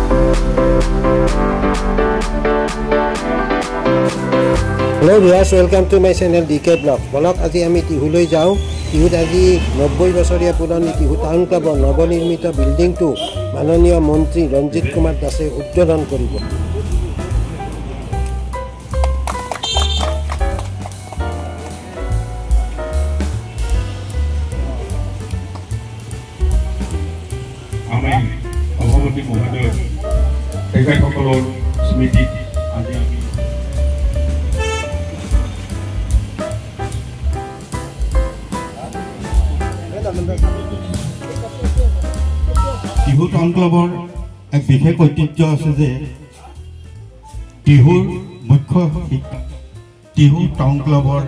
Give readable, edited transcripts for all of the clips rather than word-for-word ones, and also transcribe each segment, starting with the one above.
Hello viewers, welcome to my channel DK Vlog. Vlog আজি আমি টিহুলৈ যাওঁ। টিহুত আজি 90 বছৰীয়া পুৰণি টিহু টাউন ক্লাবৰ নৱনিৰ্মিত বিল্ডিংটো মাননীয় মন্ত্ৰী ৰঞ্জিত কুমাৰ দাসে উদ্বোধন কৰিব। আমি সভাপতি মহোদয় তেখেতসকলৰ স্মৃতিত আজি আমি টিহু টাউন ক্লাবৰ এক বিশেষ ঐতিহ্য আছে যে টিহুৰ মুখ্য শিক্ষা টিহু টাউন ক্লাবৰ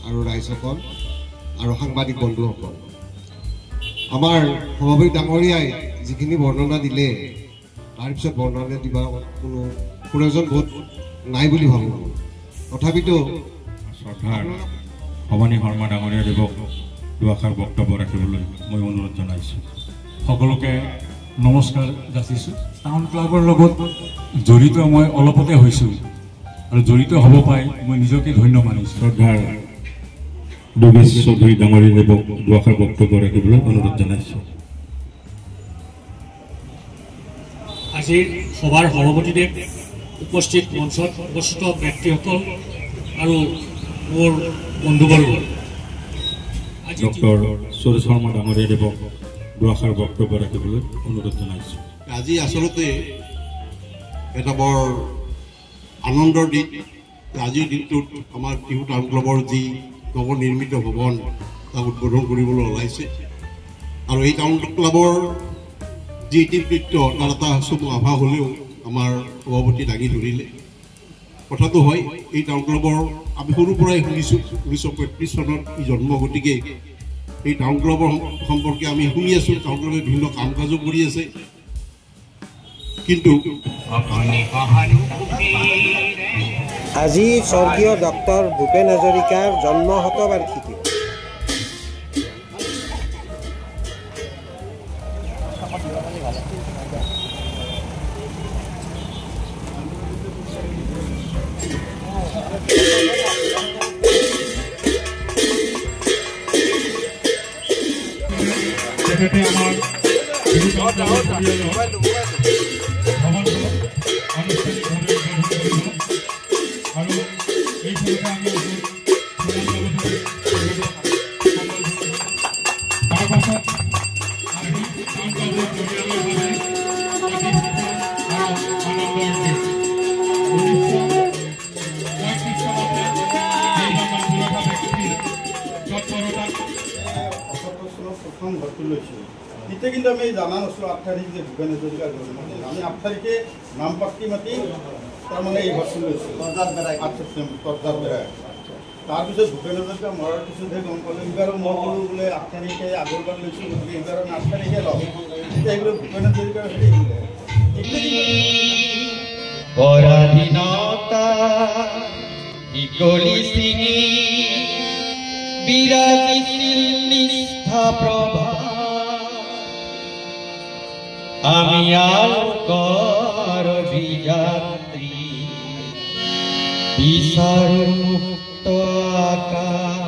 আৰু ৰাইজসকল আৰু সাংবাদিক বন্ধুসকল, আমাৰ সভাপতি ডাঙৰীয়াই যিখিনি বৰ্ণনা দিলে তাৰপিছত বৰ্ণনা দিবা কোনো প্ৰয়োজন বোধ নাই বুলি ভাবোঁ। তথাপিতো শ্ৰদ্ধাৰ ভৱানী শৰ্মা ডাঙৰীয়া দেৱক দুআষাৰ বক্তব্য ৰাখিবলৈ মই অনুৰোধ জনাইছোঁ। সকলোকে নমস্কাৰ যাচিছোঁ। টাউন ক্লাবৰ লগত জড়িত মই অলপতে হৈছোঁ আৰু জড়িত হ'ব পাই মই নিজকে ধন্য মানিছোঁ। শ্ৰদ্ধাৰ যোগেশ চৌধুৰী ডাঙৰীয়া দেৱক দুআষাৰ বক্তব্য ৰাখিবলৈ অনুৰোধ জনাইছোঁ। আজিৰ সভাৰ সভাপতিদেৱ, উপস্থিত মঞ্চত উপস্থিত ব্যক্তিসকল আৰু মোৰ বন্ধুবৰ্গ, ডক্টৰ সুৰেশ শৰ্মা ডাঙৰীয়া দেৱক দুআষাৰ বক্তব্য ৰাখিবলৈ অনুৰোধ জনাইছোঁ। আজি আচলতে এটা বৰ আনন্দৰ দিন। আজিৰ দিনটোত আমাৰ টিহু টাউন ক্লাবৰ যি নৱনিৰ্মিত ভৱন তাক উদ্বোধন কৰিবলৈ ওলাইছে আৰু এই টাউন ক্লাবৰ যি ইতিবৃত্ত তাৰ এটা চমু আভা হ'লেও আমাৰ সভাপতি দাঙি ধৰিলে। কথাটো হয়, এই টাউন ক্লাবৰ আমি সৰুৰ পৰাই শুনিছোঁ 1935 চনত ই জন্ম, গতিকে এই টাউন ক্লাবৰ সম্পৰ্কে আমি শুনি আছোঁ। টাউন ক্লাবে বিভিন্ন কাম কাজো কৰি আছে, কিন্তু আজি স্বৰ্গীয় ডক্টৰ ভূপেন হাজৰিকাৰ জন্ম শতবাৰ্ষিকী। তেখেতে আমাৰ আৰু এই এতিয়া কিন্তু আমি জানা নাছিলোঁ 8 তাৰিখ যে ভূপেন হাজৰিকাৰ জন্ম। আমি 8 তাৰিখে নাম পাতি মাতি তাৰমানে এই ঘৰটো লৈছিলোঁ 8 ছেপ্টেম্বৰ তৰ্জাৰবেৰাই। তাৰপিছত ভূপেন হাজৰিকা মৰাৰ পিছতহে গম পালোঁ। এইবাৰো মই ক'লোঁ বোলে 8 তাৰিখে আগৰবাৰ লৈছোঁ, গতিকে এইবাৰ আমি 8 তাৰিখে লওঁ। তেতিয়া এইবোৰ ভূপেন হাজৰিকাৰ পৰাধীনতা ইকলি চিঙি বিৰাজিছিল নিষ্ঠা প্ৰভা, আমি আলোকৰ বিযাত্ৰী বিচাৰো মুক্ত আকাশ।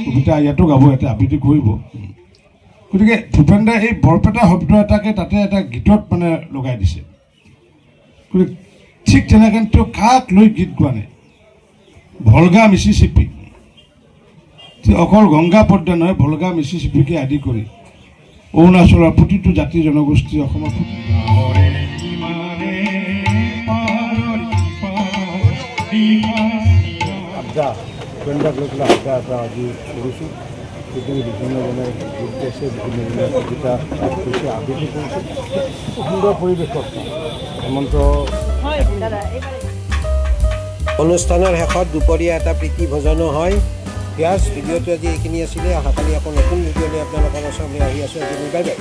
কবিতা ইয়াতো গাব, এটা আবৃত্তি কৰিব। গতিকে ভূপেন দাই এই বৰপেটা শব্দ এটাকে তাতে এটা গীতত মানে লগাই দিছে। গতিকে ঠিক তেনেকৈ তেওঁ কাক লৈ গীত গোৱা নাই। ভলগা মিচিচিপি, অকল গংগা পদ্মা নহয়, ভলগা মিচিচিপিকে আদি কৰি অৰুণাচলৰ প্ৰতিটো জাতি জনগোষ্ঠী অসমৰ ভূপেনদাক লৈ পেলাই আড্ডা এটা আজি কৰিছোঁ। গতিকে বিভিন্নজনে গীত গাইছে, বিভিন্নজনে কবিতা কৰিছে, আবৃত্তি কৰিছে। সুন্দৰ পৰিৱেশত হেমন্ত অনুষ্ঠানৰ শেষত দুপৰীয়া এটা প্ৰীতি ভোজনো হয়। ভিউৱাৰ্ছ, ভিডিঅ'টো আজি এইখিনি আছিলে। অহাকালি আকৌ নতুন ভিডিঅ' লৈ আপোনালোকৰ ওচৰলৈ আহি আছোঁ। আজি বাই বাই।